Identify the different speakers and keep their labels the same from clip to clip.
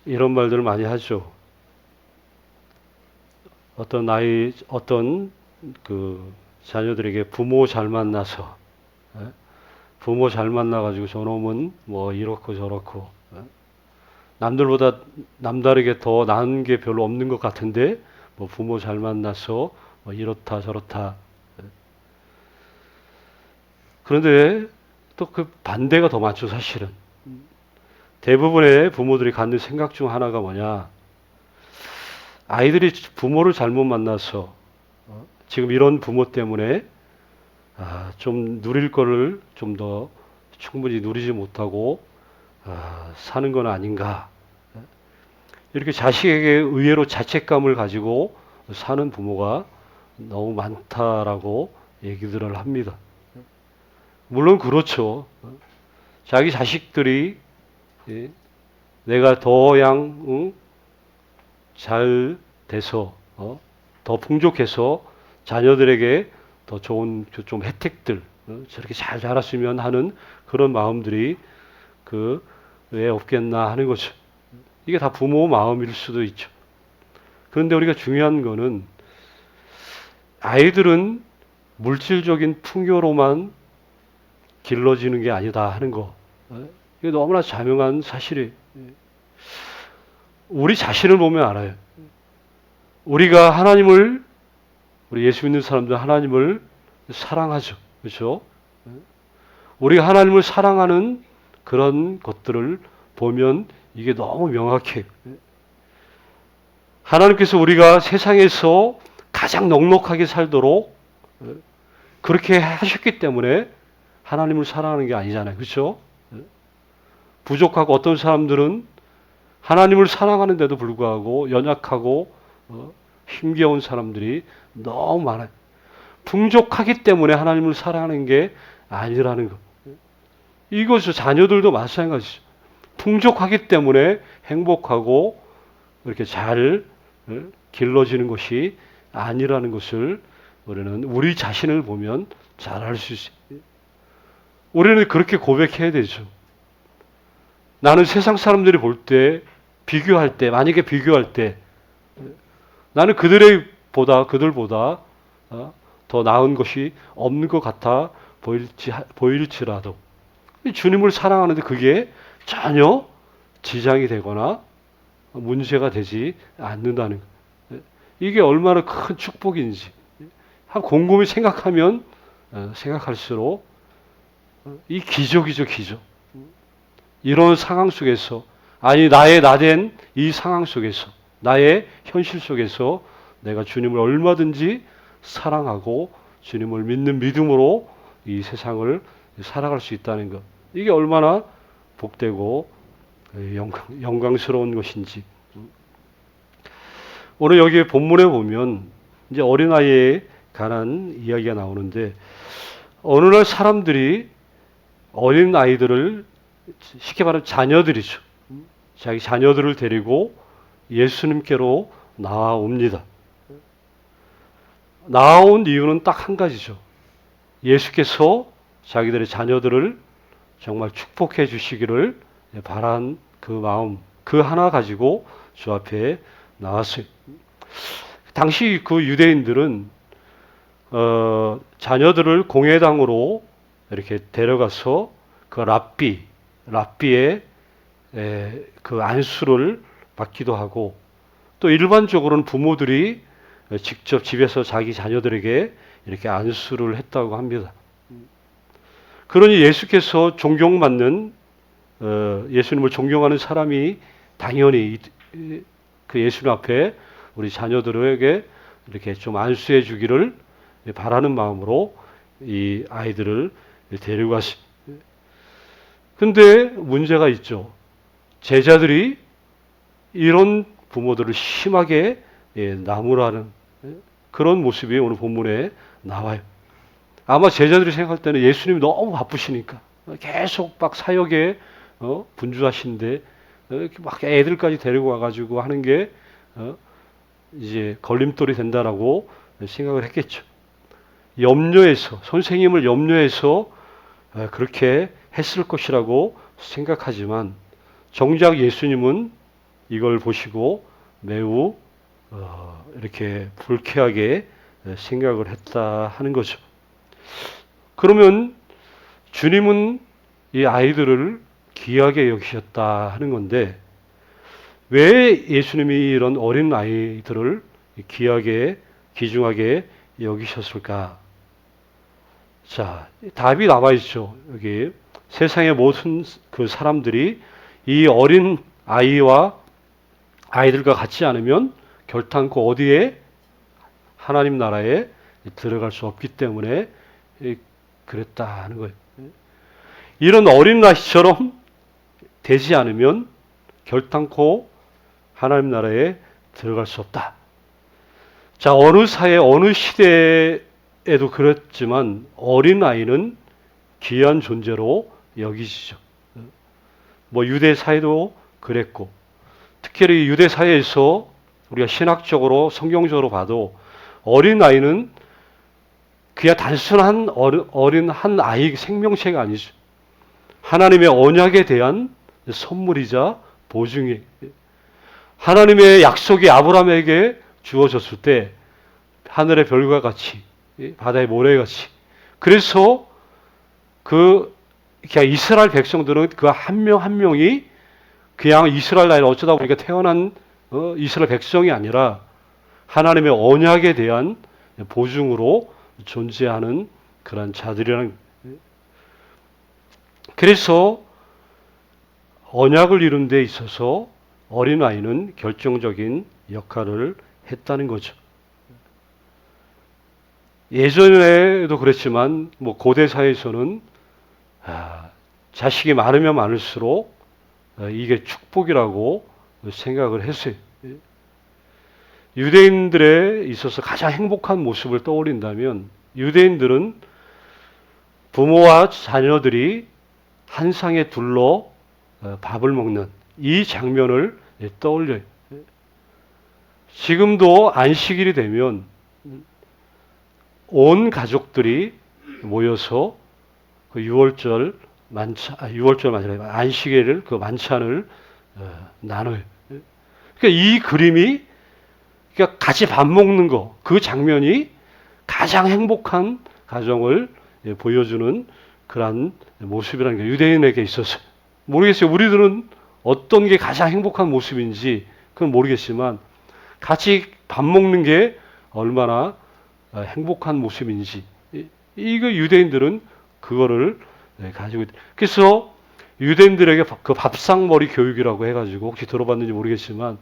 Speaker 1: 이런 말들을 많이 하죠. 어떤 그 자녀들에게 부모 잘 만나서, 예? 부모 잘 만나가지고 저놈은 뭐 이렇고 저렇고, 예? 남들보다 남다르게 더 나은 게 별로 없는 것 같은데, 뭐 부모 잘 만나서 뭐 이렇다 저렇다. 그런데 또 그 반대가 더 많죠, 사실은. 대부분의 부모들이 갖는 생각 중 하나가 뭐냐. 아이들이 부모를 잘못 만나서 지금 이런 부모 때문에 좀 누릴 거를 좀 더 충분히 누리지 못하고 사는 건 아닌가. 이렇게 자식에게 의외로 자책감을 가지고 사는 부모가 너무 많다라고 얘기들을 합니다. 물론 그렇죠. 자기 자식들이 내가 잘 돼서 더 풍족해서 자녀들에게 더 좋은 좀 혜택들 저렇게 잘 자랐으면 하는 그런 마음들이 그 왜 없겠나 하는 거죠. 이게 다 부모 마음일 수도 있죠. 그런데 우리가 중요한 거는 아이들은 물질적인 풍요로만 길러지는 게 아니다 하는 거. 이게 너무나 자명한 사실이에요. 우리 자신을 보면 알아요. 우리가 우리 예수 믿는 사람들 하나님을 사랑하죠. 그렇죠? 우리가 하나님을 사랑하는 그런 것들을 보면 이게 너무 명확해요. 하나님께서 우리가 세상에서 가장 넉넉하게 살도록 그렇게 하셨기 때문에 하나님을 사랑하는 게 아니잖아요. 그렇죠? 부족하고 어떤 사람들은 하나님을 사랑하는데도 불구하고 연약하고 힘겨운 사람들이 너무 많아요. 풍족하기 때문에 하나님을 사랑하는 게 아니라는 것. 이것은 자녀들도 마찬가지죠. 풍족하기 때문에 행복하고 이렇게 잘 길러지는 것이 아니라는 것을 우리는 우리 자신을 보면 잘 알 수 있어요. 우리는 그렇게 고백해야 되죠. 나는 세상 사람들이 볼 때, 만약에 비교할 때, 나는 그들보다 더 나은 것이 없는 것 같아 보일지라도 주님을 사랑하는데 그게 전혀 지장이 되거나 문제가 되지 않는다는 것. 이게 얼마나 큰 축복인지 곰곰이 생각하면 생각할수록 이 기적이죠, 기적. 이런 상황 속에서 나의 나된 이 상황 속에서 나의 현실 속에서 내가 주님을 얼마든지 사랑하고 주님을 믿는 믿음으로 이 세상을 살아갈 수 있다는 것. 이게 얼마나 복되고 영광스러운 것인지. 오늘 여기 본문에 보면 이제 어린아이에 관한 이야기가 나오는데 어느 날 사람들이 어린 아이들을 쉽게 말하면 자녀들이죠. 자기 자녀들을 데리고 예수님께로 나아옵니다. 나아온 이유는 딱 한 가지죠. 예수께서 자기들의 자녀들을 정말 축복해 주시기를 바란 그 마음, 그 하나 가지고 주 앞에 나왔어요. 당시 그 유대인들은 자녀들을 공회당으로 이렇게 데려가서 그 랍비의 그 안수를 받기도 하고 또 일반적으로는 부모들이 직접 집에서 자기 자녀들에게 이렇게 안수를 했다고 합니다. 그러니 예수께서 예수님을 존경하는 사람이 당연히 그 예수님 앞에 우리 자녀들에게 이렇게 좀 안수해 주기를 바라는 마음으로 이 아이들을 데리고 갔습니다. 근데 문제가 있죠. 제자들이 이런 부모들을 심하게 나무라는 그런 모습이 오늘 본문에 나와요. 아마 제자들이 생각할 때는 예수님이 너무 바쁘시니까 계속 막 사역에 분주하신데 이렇게 막 애들까지 데리고 와가지고 하는 게 이제 걸림돌이 된다라고 생각을 했겠죠. 선생님을 염려해서 그렇게 했을 것이라고 생각하지만 정작 예수님은 이걸 보시고 매우 이렇게 불쾌하게 생각을 했다 하는 거죠. 그러면 주님은 이 아이들을 귀하게 여기셨다 하는 건데 왜 예수님이 이런 어린 아이들을 귀하게 귀중하게 여기셨을까? 자, 답이 나와 있죠. 여기 세상의 모든 그 사람들이 이 어린 아이와 아이들과 같지 않으면 결탄코 어디에 하나님 나라에 들어갈 수 없기 때문에 그랬다 하는 거예요. 이런 어린 아이처럼 되지 않으면 결탄코 하나님 나라에 들어갈 수 없다. 자, 어느 사회, 어느 시대에도 그렇지만 어린 아이는 귀한 존재로 여기시죠. 뭐 유대 사회도 그랬고, 특히 유대 사회에서 우리가 신학적으로 성경적으로 봐도 어린 아이는 그냥 단순한 어린 한 아이 생명체가 아니죠. 하나님의 언약에 대한 선물이자 보증이 하나님의 약속이 아브라함에게 주어졌을 때 하늘의 별과 같이 바다의 모래같이 그래서 그냥 이스라엘 백성들은 그 한 명 한 명이 그냥 이스라엘 나라에 어쩌다 보니까 태어난 이스라엘 백성이 아니라 하나님의 언약에 대한 보증으로 존재하는 그런 자들이라는. 그래서 언약을 이룬 데 있어서 어린아이는 결정적인 역할을 했다는 거죠. 예전에도 그랬지만 뭐 고대 사회에서는 자식이 많으면 많을수록 이게 축복이라고 생각을 했어요. 유대인들에 있어서 가장 행복한 모습을 떠올린다면 유대인들은 부모와 자녀들이 한 상에 둘러 밥을 먹는 이 장면을 떠올려요. 지금도 안식일이 되면 온 가족들이 모여서 그 6월절 만찬, 6월절 만찬, 안식일을 그 만찬을 나눠요. 그러니까 이 그림이 그러니까 같이 밥 먹는 거, 그 장면이 가장 행복한 가정을 보여주는 그러한 모습이라는 게 유대인에게 있어서 모르겠어요. 우리들은 어떤 게 가장 행복한 모습인지 그건 모르겠지만 같이 밥 먹는 게 얼마나 행복한 모습인지 이거 유대인들은 그거를 가지고 있다. 그래서 유대인들에게 그 밥상머리 교육이라고 해가지고 혹시 들어봤는지 모르겠지만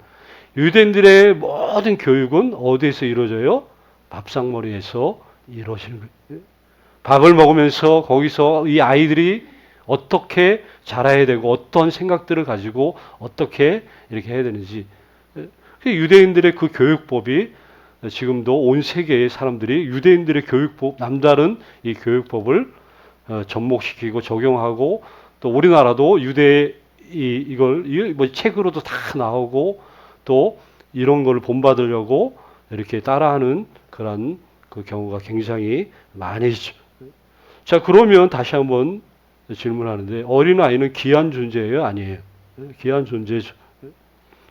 Speaker 1: 유대인들의 모든 교육은 어디에서 이루어져요? 밥상머리에서 이루어지는 거예요. 밥을 먹으면서 거기서 이 아이들이 어떻게 자라야 되고 어떤 생각들을 가지고 어떻게 이렇게 해야 되는지 유대인들의 그 교육법이 지금도 온 세계의 사람들이 유대인들의 교육법, 남다른 이 교육법을 접목시키고 적용하고 또 우리나라도 유대 이걸 뭐 책으로도 다 나오고 또 이런 걸 본받으려고 이렇게 따라하는 그런 그 경우가 굉장히 많으시죠. 자, 그러면 다시 한번 질문하는데 어린아이는 귀한 존재예요? 아니에요? 귀한 존재죠.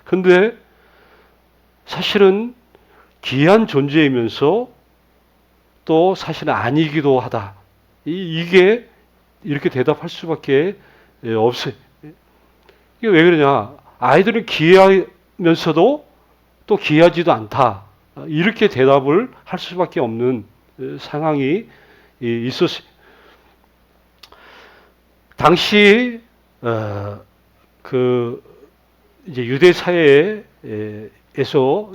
Speaker 1: 근데 사실은 귀한 존재이면서 또 사실은 아니기도 하다. 이게 이렇게 대답할 수밖에 없어요. 이게 왜 그러냐? 아이들은 귀하면서도 또 귀하지도 않다. 이렇게 대답을 할 수밖에 없는 상황이 있었어요. 당시 그 이제 유대 사회에서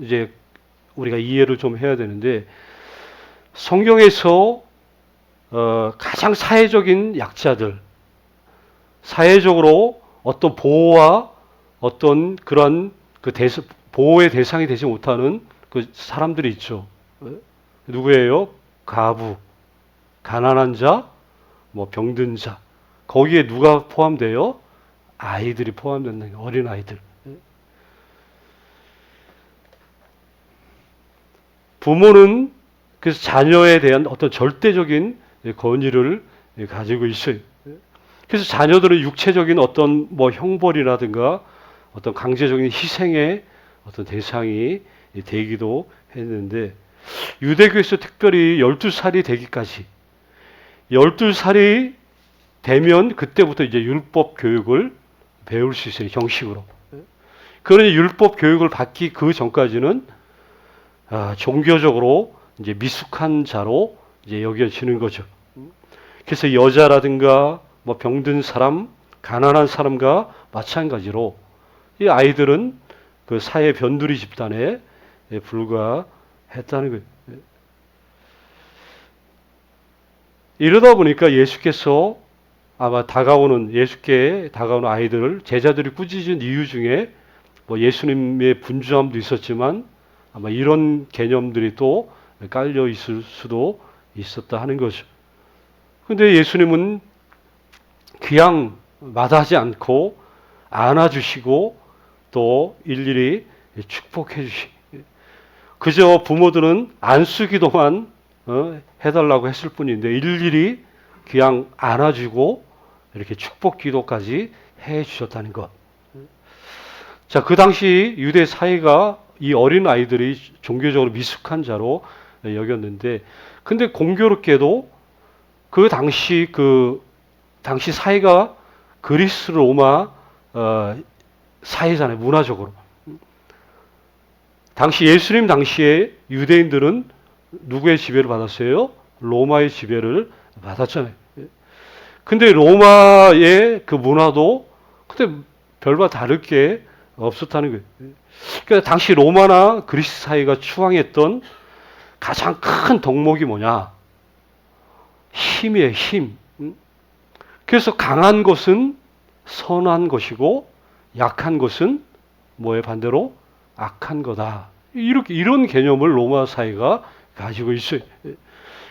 Speaker 1: 이제 우리가 이해를 좀 해야 되는데 성경에서 가장 사회적인 약자들, 사회적으로 어떤 보호와 어떤 그런 그 보호의 대상이 되지 못하는 그 사람들이 있죠. 누구예요? 가부, 가난한 자, 뭐 병든 자. 거기에 누가 포함돼요? 아이들이 포함된다는 거예요. 어린 아이들. 부모는 그래서 자녀에 대한 어떤 절대적인 권위를 가지고 있어요. 그래서 자녀들은 육체적인 어떤 뭐 형벌이라든가 어떤 강제적인 희생의 어떤 대상이 되기도 했는데, 유대교에서 특별히 12살이 되기까지, 12살이 되면 그때부터 이제 율법 교육을 배울 수 있어요, 형식으로. 그러니 율법 교육을 받기 그 전까지는 종교적으로 이제 미숙한 자로 이제 여겨지는 거죠. 그래서 여자라든가 뭐 병든 사람, 가난한 사람과 마찬가지로 이 아이들은 그 사회 변두리 집단에 불과했다는 거예요. 이러다 보니까 예수께서 아마 예수께 다가오는 아이들을 제자들이 꾸짖은 이유 중에 뭐 예수님의 분주함도 있었지만 아마 이런 개념들이 또 깔려 있을 수도 있었다 하는 거죠. 근데 예수님은 그냥 마다하지 않고 안아주시고 또 일일이 축복해 주시. 그저 부모들은 안수기도만 해달라고 했을 뿐인데 일일이 그냥 안아주고 이렇게 축복기도까지 해 주셨다는 것. 자, 그 당시 유대 사회가 이 어린 아이들이 종교적으로 미숙한 자로 여겼는데, 근데 공교롭게도 그 당시 사회가 그리스 로마 사회잖아요, 문화적으로. 당시 예수님 당시에 유대인들은 누구의 지배를 받았어요? 로마의 지배를 받았잖아요. 근데 로마의 그 문화도 그때 별반 다를 게 없었다는 거예요. 그러니까 당시 로마나 그리스 사회가 추앙했던 가장 큰 덕목이 뭐냐? 힘이에요, 힘. 그래서 강한 것은 선한 것이고 약한 것은 뭐에 반대로 악한 거다. 이런 개념을 로마 사회가 가지고 있어요.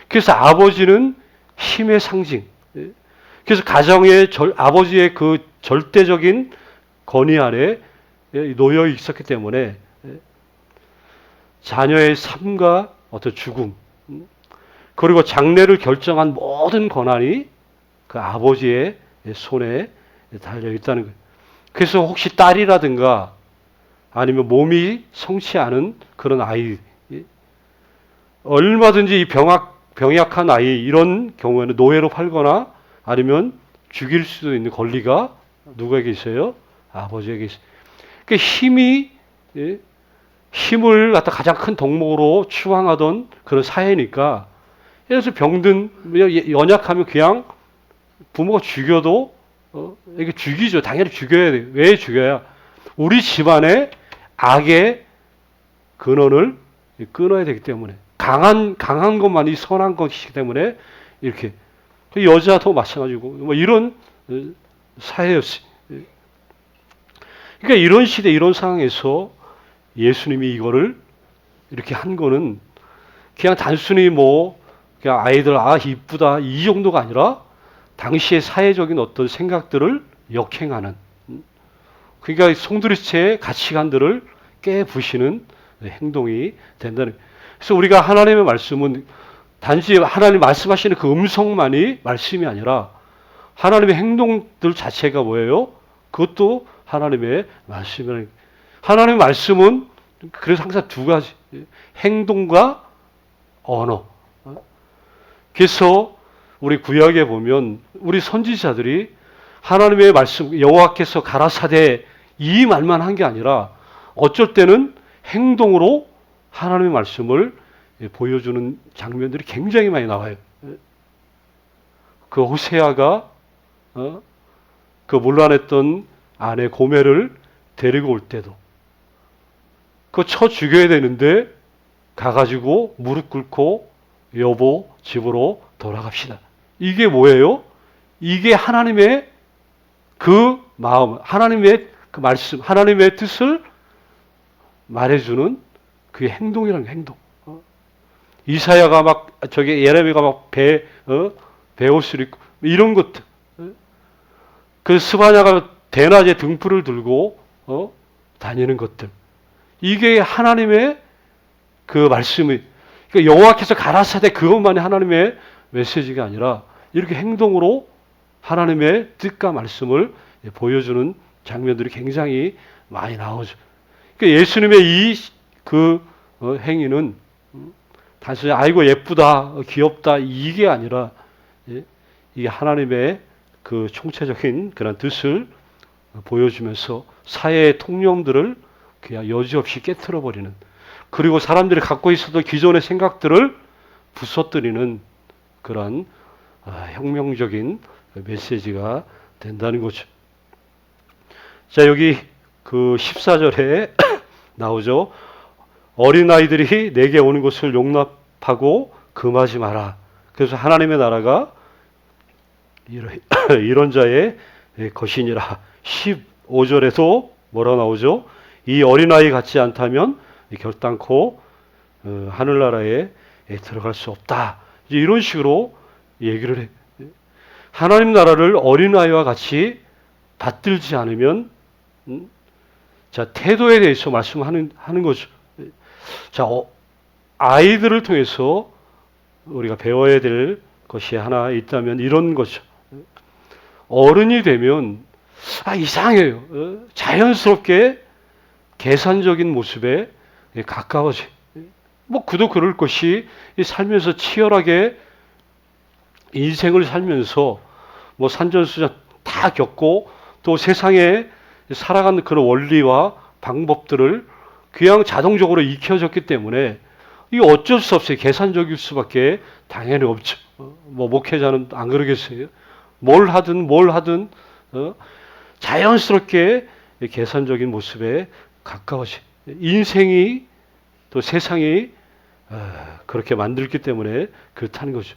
Speaker 1: 그래서 아버지는 힘의 상징. 그래서 아버지의 그 절대적인 권위 아래 놓여 있었기 때문에 자녀의 삶과 어떤 죽음, 그리고 장래를 결정한 모든 권한이 그 아버지의 손에 달려 있다는 거예요. 그래서 혹시 딸이라든가 아니면 몸이 성치 않은 그런 아이, 얼마든지 이 병약한 아이, 이런 경우에는 노예로 팔거나 아니면 죽일 수도 있는 권리가 누구에게 있어요? 아버지에게 있어요. 그러니까 힘을 갖다 가장 큰 덕목으로 추앙하던 그런 사회니까, 예를 들어서 병든, 연약하면 그냥 부모가 죽여도, 이게 죽이죠. 당연히 죽여야 돼요. 왜 죽여야? 우리 집안의 악의 근원을 끊어야 되기 때문에. 강한 것만이 선한 것이기 때문에, 이렇게. 여자도 마찬가지고, 뭐 이런 사회였어요. 그러니까 이런 시대, 이런 상황에서 예수님이 이거를 이렇게 한 거는 그냥 단순히 그냥 아이들, 이쁘다, 이 정도가 아니라 당시의 사회적인 어떤 생각들을 역행하는, 그러니까 송두리째의 가치관들을 깨부시는 행동이 된다는. 그래서 우리가 하나님의 말씀은 단지 하나님 말씀하시는 그 음성만이 말씀이 아니라 하나님의 행동들 자체가 뭐예요? 그것도 하나님의 말씀이라는. 하나님의 말씀은 그래서 항상 두 가지, 행동과 언어. 그래서 우리 구약에 보면 우리 선지자들이 하나님의 말씀, 여호와께서 가라사대 이 말만 한 게 아니라 어쩔 때는 행동으로 하나님의 말씀을 보여주는 장면들이 굉장히 많이 나와요. 그 호세아가 그 문란했던 아내 고멜을 데리고 올 때도 그거 쳐 죽여야 되는데 가가지고 무릎 꿇고 여보 집으로 돌아갑시다. 이게 뭐예요? 이게 하나님의 그 마음, 하나님의 그 말씀, 하나님의 뜻을 말해주는 그 행동이라는 행동. 이사야가 예레미야가 베옷을 입고 이런 것들. 그 스바냐가 대낮에 등불을 들고 다니는 것들. 이게 하나님의 그 말씀이, 그러니까 여호와께서 가라사대 그것만이 하나님의 메시지가 아니라 이렇게 행동으로 하나님의 뜻과 말씀을 보여주는 장면들이 굉장히 많이 나오죠. 그러니까 예수님의 이 행위는 단순히 아이고 예쁘다, 귀엽다 이게 아니라 이게 하나님의 그 총체적인 그런 뜻을 보여주면서 사회의 통념들을 그냥 여지없이 깨트려 버리는, 그리고 사람들이 갖고 있었던 기존의 생각들을 부숴뜨리는 그런 혁명적인 메시지가 된다는 거죠. 자, 여기 그 14절에 나오죠. 어린아이들이 내게 오는 것을 용납하고 금하지 마라. 그래서 하나님의 나라가 이런 자의 것이니라. 15절에도 뭐라 나오죠? 이 어린아이 같지 않다면 결단코 하늘나라에 들어갈 수 없다. 이런 식으로 얘기를 해. 하나님 나라를 어린아이와 같이 받들지 않으면 자, 태도에 대해서 말씀하는 거죠. 자, 아이들을 통해서 우리가 배워야 될 것이 하나 있다면 이런 거죠. 어른이 되면 이상해요. 자연스럽게 계산적인 모습에 가까워져. 뭐 그도 그럴 것이 살면서 치열하게 인생을 살면서 뭐 산전수전 다 겪고 또 세상에 살아가는 그런 원리와 방법들을 그냥 자동적으로 익혀졌기 때문에 이게 어쩔 수 없어요. 계산적일 수밖에 당연히 없죠. 뭐 목회자는 안 그러겠어요. 뭘 하든 자연스럽게 계산적인 모습에 가까워져. 인생이 또 세상이 그렇게 만들기 때문에 그렇다는 거죠.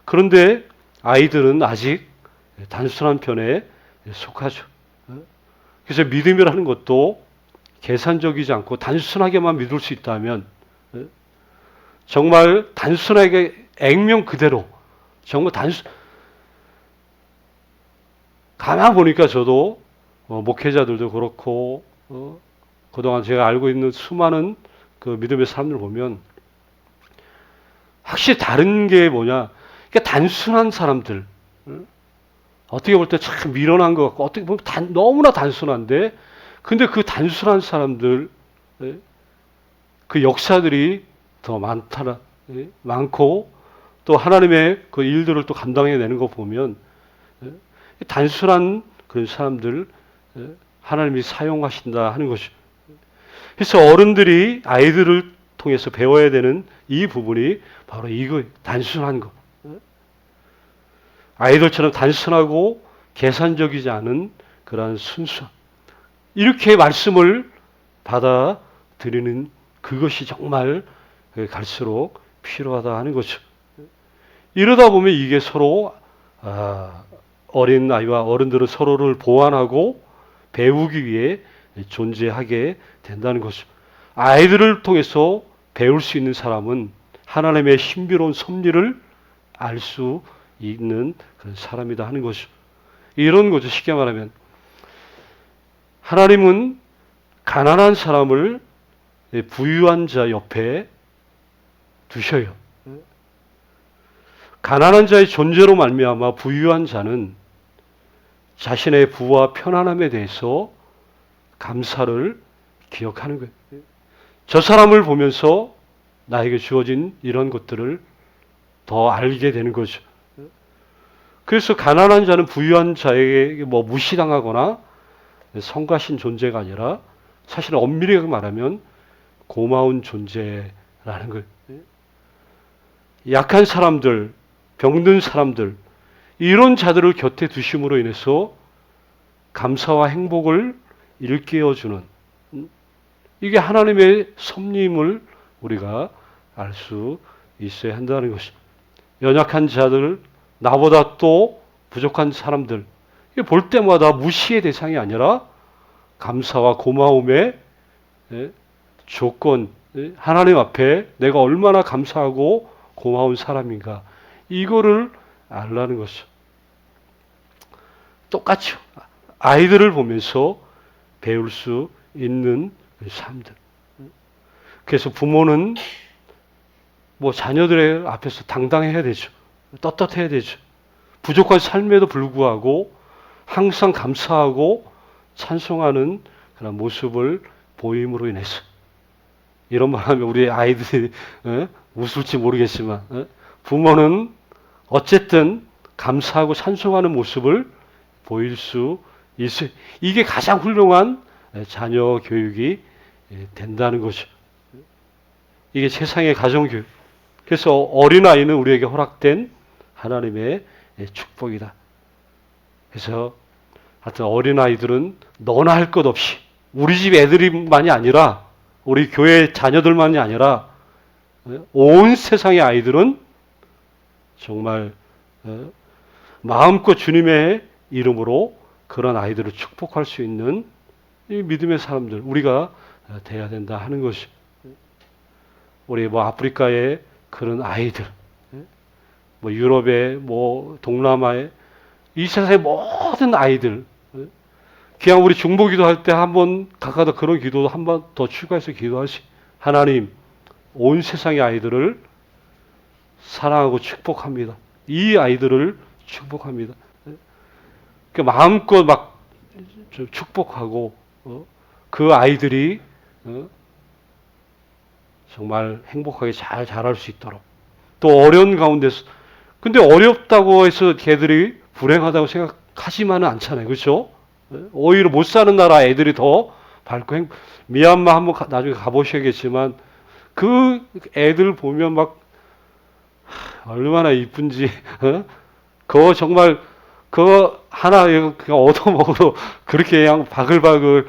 Speaker 1: 그런데 아이들은 아직 단순한 편에 속하죠. 그래서 믿음이라는 것도 계산적이지 않고 단순하게만 믿을 수 있다면, 정말 단순하게 액면 그대로 정말 가만 보니까 저도 목회자들도 그렇고 그동안 제가 알고 있는 수많은 그 믿음의 사람들 보면 확실히 다른 게 뭐냐, 그러니까 단순한 사람들, 어떻게 볼 때 참 미련한 것 같고 어떻게 보면 너무나 단순한데, 근데 그 단순한 사람들 그 역사들이 더 많고 또 하나님의 그 일들을 또 감당해내는 거 보면 단순한 그런 사람들 하나님이 사용하신다 하는 것이. 그래서 어른들이 아이들을 통해서 배워야 되는 이 부분이 바로 이거, 단순한 거. 아이들처럼 단순하고 계산적이지 않은 그러한 순수. 이렇게 말씀을 받아들이는 그것이 정말 갈수록 필요하다 하는 거죠. 이러다 보면 이게 서로 어린 아이와 어른들은 서로를 보완하고 배우기 위해 존재하게 된다는 것이죠. 아이들을 통해서 배울 수 있는 사람은 하나님의 신비로운 섭리를 알 수 있는 그런 사람이다 하는 것이죠. 이런 거죠. 쉽게 말하면 하나님은 가난한 사람을 부유한 자 옆에 두셔요. 가난한 자의 존재로 말미암아 부유한 자는 자신의 부와 편안함에 대해서 감사를 기억하는 거예요. 저 사람을 보면서 나에게 주어진 이런 것들을 더 알게 되는 거죠. 그래서 가난한 자는 부유한 자에게 뭐 무시당하거나 성가신 존재가 아니라 사실 엄밀히 말하면 고마운 존재라는 거예요. 약한 사람들, 병든 사람들, 이런 자들을 곁에 두심으로 인해서 감사와 행복을 일깨워주는, 이게 하나님의 섭리임을 우리가 알 수 있어야 한다는 것입니다. 연약한 자들, 나보다 또 부족한 사람들, 볼 때마다 무시의 대상이 아니라 감사와 고마움의 조건, 하나님 앞에 내가 얼마나 감사하고 고마운 사람인가, 이거를 알라는 것이죠. 똑같죠. 아이들을 보면서 배울 수 있는 삶들. 그래서 부모는 뭐 자녀들의 앞에서 당당해야 되죠. 떳떳해야 되죠. 부족한 삶에도 불구하고 항상 감사하고 찬송하는 그런 모습을 보임으로 인해서 이런 말하면 우리 아이들이 웃을지 모르겠지만 부모는 어쨌든 감사하고 찬송하는 모습을 보일 수 있어요. 이게 가장 훌륭한 자녀 교육이 된다는 거죠. 이게 세상의 가정교육. 그래서 어린아이는 우리에게 허락된 하나님의 축복이다. 그래서 하여튼 어린아이들은 너나 할 것 없이 우리 집 애들만이 아니라 우리 교회 자녀들만이 아니라 온 세상의 아이들은 정말 마음껏 주님의 이름으로 그런 아이들을 축복할 수 있는 이 믿음의 사람들 우리가 돼야 된다 하는 것이 우리 뭐 아프리카의 그런 아이들 뭐 유럽의 뭐 동남아의 이 세상의 모든 아이들 그냥 우리 중보기도 할 때 한번 각각 그런 기도도 한 번 더 추가해서 기도하시 하나님 온 세상의 아이들을 사랑하고 축복합니다. 이 아이들을 축복합니다. 그러니까 마음껏 막 축복하고 그 아이들이 정말 행복하게 잘 자랄 수 있도록 또 어려운 가운데서 근데 어렵다고 해서 걔들이 불행하다고 생각하지만은 않잖아요. 그렇죠? 오히려 못 사는 나라 애들이 더 밝고 미얀마 한번 나중에 가보셔야겠지만 그 애들 보면 막 얼마나 이쁜지 그거 정말 그거 하나 그냥 얻어먹어도 그렇게 그냥 바글바글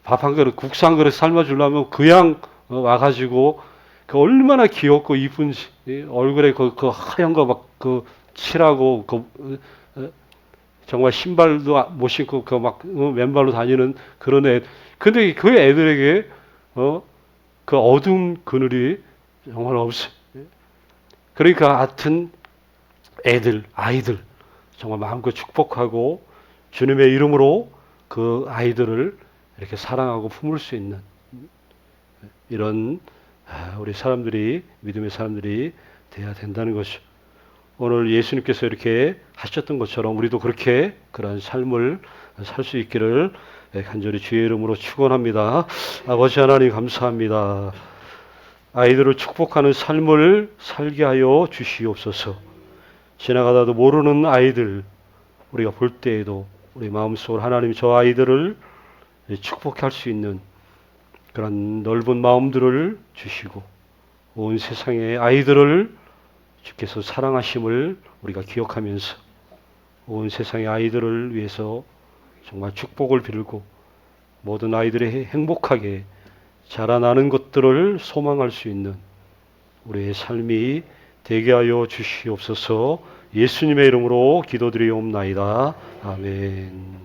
Speaker 1: 밥 한 그릇 국수 한 그릇 삶아주려면 그냥 와가지고 그 얼마나 귀엽고 이쁜지 얼굴에 그 하얀 거 막 그 칠하고 그 정말 신발도 못 신고 그 막 맨발로 다니는 그런 애. 근데 그 애들에게 그 어두운 그늘이 정말 없어요. 그러니까 하여튼 아이들 정말 마음껏 축복하고 주님의 이름으로 그 아이들을 이렇게 사랑하고 품을 수 있는 이런 우리 사람들이 믿음의 사람들이 돼야 된다는 것이죠. 오늘 예수님께서 이렇게 하셨던 것처럼 우리도 그렇게 그런 삶을 살 수 있기를 간절히 주의 이름으로 축원합니다. 아버지 하나님 감사합니다. 아이들을 축복하는 삶을 살게 하여 주시옵소서. 지나가다도 모르는 아이들 우리가 볼 때에도 우리 마음속으로 하나님 저 아이들을 축복할 수 있는 그런 넓은 마음들을 주시고 온 세상의 아이들을 주께서 사랑하심을 우리가 기억하면서 온 세상의 아이들을 위해서 정말 축복을 빌고 모든 아이들이 행복하게 자라나는 것들을 소망할 수 있는 우리의 삶이 되게 하여 주시옵소서. 예수님의 이름으로 기도드리옵나이다. 아멘.